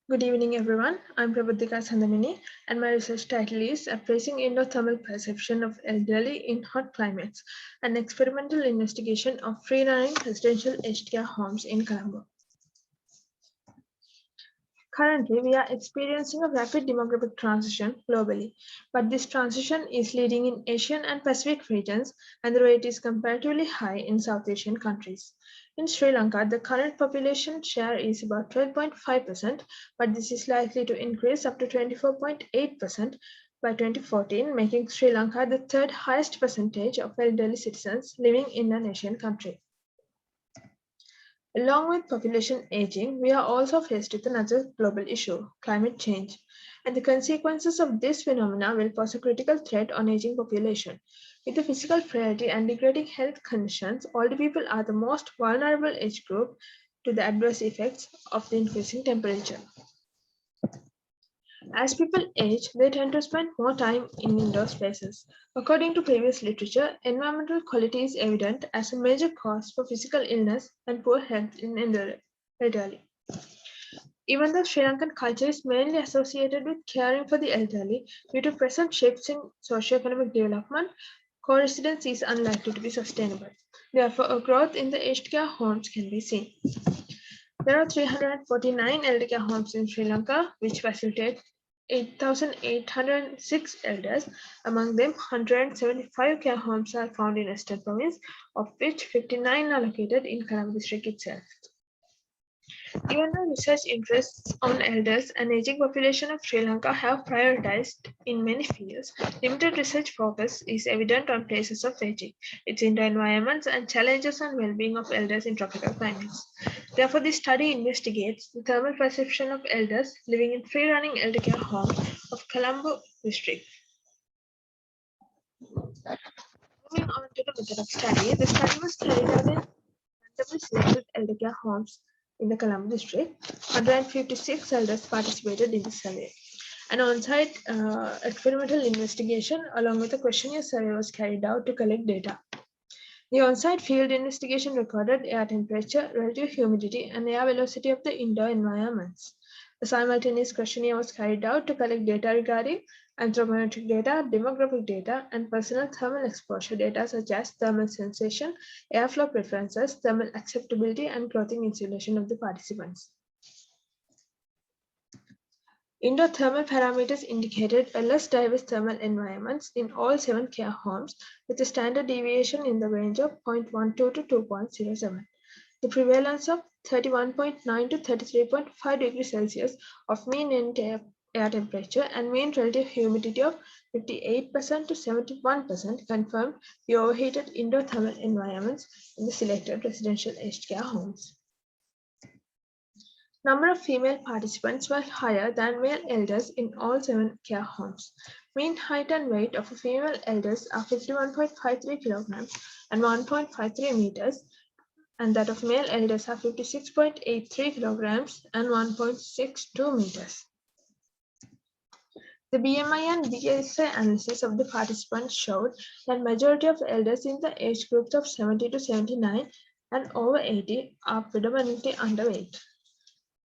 Good evening, everyone. I'm Sandamini, and my research title is Appraising Endothermal Perception of Elderly in Hot Climates, an experimental investigation of free-running residential aged care homes in Colombo. Currently, we are experiencing a rapid demographic transition globally, but this transition is leading in Asian and Pacific regions, and the rate is comparatively high in South Asian countries. In Sri Lanka, the current population share is about 12.5%, but this is likely to increase up to 24.8% by 2014, making Sri Lanka the third highest percentage of elderly citizens living in an Asian country. Along with population aging, we are also faced with another global issue, climate change, and the consequences of this phenomena will pose a critical threat on aging population. With the physical frailty and degrading health conditions, older people are the most vulnerable age group to the adverse effects of the increasing temperature. As people age, they tend to spend more time in indoor spaces. According to previous literature, environmental quality is evident as a major cause for physical illness and poor health in elderly. Even though Sri Lankan culture is mainly associated with caring for the elderly, due to present shifts in socioeconomic development, co-residence is unlikely to be sustainable. Therefore, a growth in the aged care homes can be seen. There are 349 elder care homes in Sri Lanka, which facilitate 8,806 elders. Among them, 175 care homes are found in Eastern Province, of which 59 are located in Colombo district itself. Even though research interests on elders and aging population of Sri Lanka have prioritized in many fields, limited research focus is evident on places of aging, its indoor environments, and challenges on well-being of elders in tropical climates. Therefore, this study investigates the thermal perception of elders living in free-running elder care homes of Colombo district. Moving on to the method of study, the study was carried out in randomly selected elder care homes in the Colombo district. 156 elders participated in the survey. An on-site experimental investigation along with a questionnaire survey was carried out to collect data. The on-site field investigation recorded air temperature, relative humidity, and air velocity of the indoor environments. A simultaneous questionnaire was carried out to collect data regarding anthropometric data, demographic data, and personal thermal exposure data such as thermal sensation, airflow preferences, thermal acceptability, and clothing insulation of the participants. Indoor thermal parameters indicated a less diverse thermal environments in all 7 care homes with a standard deviation in the range of 0.12 to 2.07. The prevalence of 31.9 to 33.5 degrees Celsius of mean air temperature and mean relative humidity of 58% to 71% confirmed the overheated indoor thermal environments in the selected residential aged care homes. Number of female participants were higher than male elders in all 7 care homes. Mean height and weight of female elders are 51.53 kilograms and 1.53 meters, and that of male elders are 56.83 kilograms and 1.62 meters. The BMI and BSI analysis of the participants showed that majority of elders in the age groups of 70 to 79 and over 80 are predominantly underweight.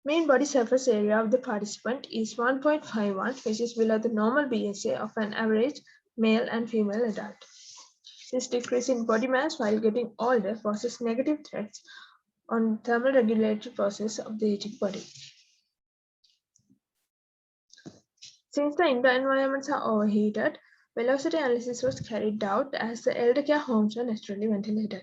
Mean body surface area of the participant is 1.51, which is below the normal BSA of an average male and female adult. This decrease in body mass while getting older poses negative threats on thermal regulatory process of the aging body. Since the indoor environments are overheated, velocity analysis was carried out as the elder care homes are naturally ventilated.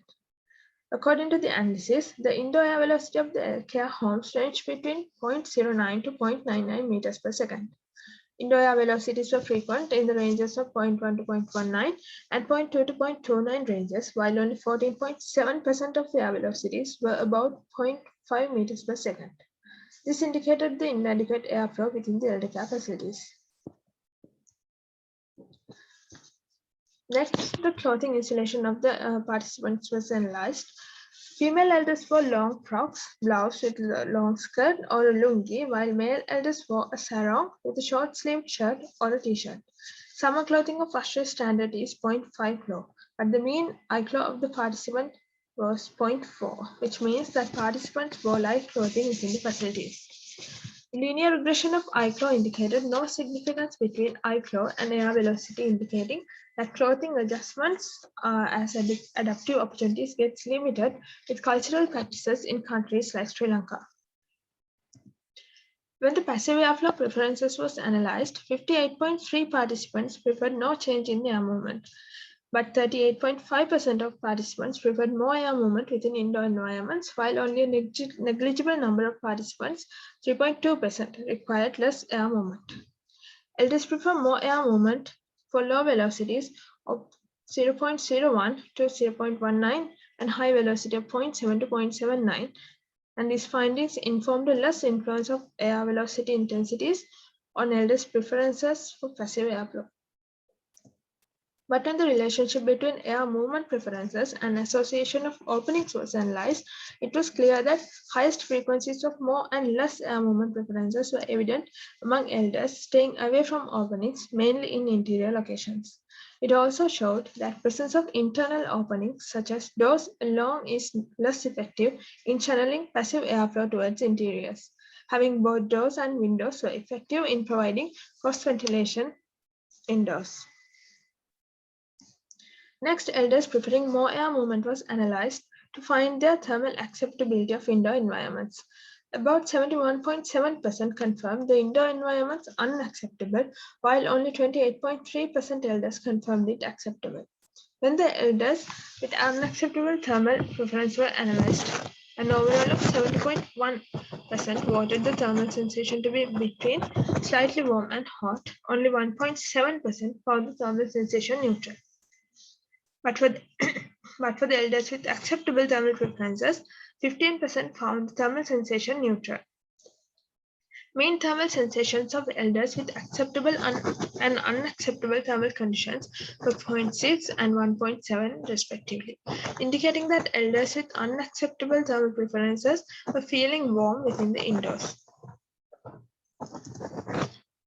According to the analysis, the indoor air velocity of the care homes ranged between 0.09 to 0.99 meters per second. Indoor air velocities were frequent in the ranges of 0.1 to 0.19 and 0.2 to 0.29 ranges, while only 14.7% of the air velocities were about 0.5 meters per second. This indicated the inadequate airflow within the elder care facilities. Next, the clothing insulation of the participants was analyzed. Female elders wore long frocks, blouse with a long skirt or a lungi, while male elders wore a sarong with a short-sleeved shirt or a t-shirt. Summer clothing of Australian standard is 0.5 kilo, but the mean ICLO of the participant was 0.4, which means that participants wore light clothing within the facilities. Linear regression of eye flow indicated no significance between eye flow and air velocity, indicating that clothing adjustments as adaptive opportunities gets limited with cultural practices in countries like Sri Lanka. When the passive airflow preferences was analyzed, 58.3 participants preferred no change in air movement, but 38.5% of participants preferred more air movement within indoor environments, while only a negligible number of participants, 3.2%, required less air movement. Elders prefer more air movement for low velocities of 0.01 to 0.19 and high velocity of 0.7 to 0.79, and these findings informed a less influence of air velocity intensities on elders' preferences for passive airflow. But when the relationship between air movement preferences and association of openings was analyzed, it was clear that highest frequencies of more and less air movement preferences were evident among elders staying away from openings, mainly in interior locations. It also showed that presence of internal openings, such as doors alone, is less effective in channeling passive airflow towards interiors. Having both doors and windows were effective in providing cross ventilation indoors. Next, elders preferring more air movement was analyzed to find their thermal acceptability of indoor environments. About 71.7% confirmed the indoor environments unacceptable, while only 28.3% elders confirmed it acceptable. When the elders with unacceptable thermal preference were analyzed, an overall of 70.1% voted the thermal sensation to be between slightly warm and hot. Only 1.7% found the thermal sensation neutral. But for the elders with acceptable thermal preferences, 15% found the thermal sensation neutral. Mean thermal sensations of elders with acceptable and unacceptable thermal conditions were 0.6 and 1.7 respectively, indicating that elders with unacceptable thermal preferences were feeling warm within the indoors.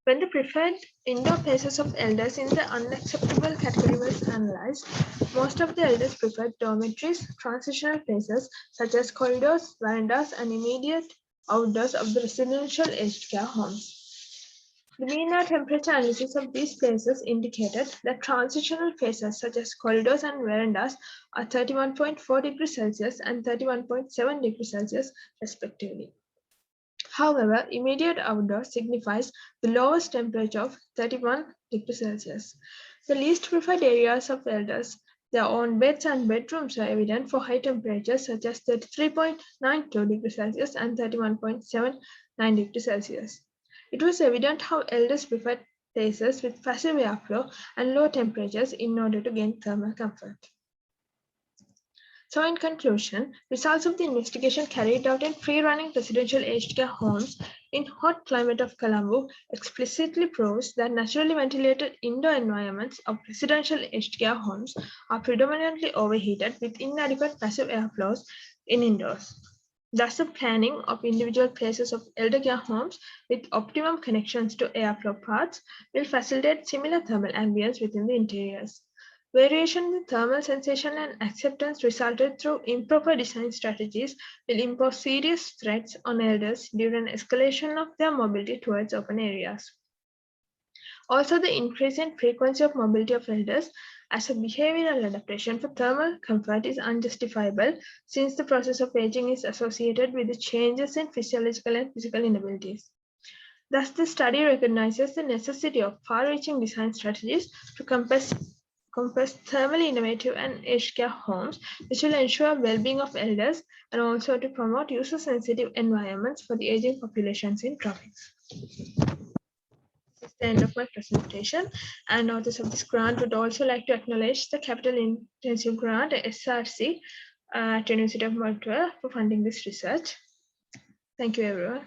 When the preferred indoor places of elders in the unacceptable category was analyzed, most of the elders preferred dormitories, transitional places such as corridors, verandas, and immediate outdoors of the residential aged care homes. The mean air temperature analysis of these places indicated that transitional places such as corridors and verandas are 31.4 degrees Celsius and 31.7 degrees Celsius respectively. However, immediate outdoors signifies the lowest temperature of 31 degrees Celsius. The least preferred areas of elders, their own beds and bedrooms, are evident for high temperatures such as 33.92 degrees Celsius and 31.79 degrees Celsius. It was evident how elders preferred places with passive airflow and low temperatures in order to gain thermal comfort. So in conclusion, results of the investigation carried out in free-running residential aged care homes in hot climate of Colombo explicitly proves that naturally ventilated indoor environments of residential aged care homes are predominantly overheated with inadequate passive airflows in indoors. Thus, the planning of individual places of elder care homes with optimum connections to airflow paths will facilitate similar thermal ambience within the interiors. Variation in thermal sensation and acceptance resulted through improper design strategies will impose serious threats on elders during escalation of their mobility towards open areas. Also, the increase in frequency of mobility of elders as a behavioral adaptation for thermal comfort is unjustifiable since the process of aging is associated with the changes in physiological and physical inabilities. Thus, the study recognizes the necessity of far-reaching design strategies to compass thermally innovative and aged care homes, which will ensure well-being of elders and also to promote user-sensitive environments for the aging populations in tropics. This is the end of my presentation, and authors of this grant would also like to acknowledge the Capital Intensive Grant, SRC, at University of Malta for funding this research. Thank you, everyone.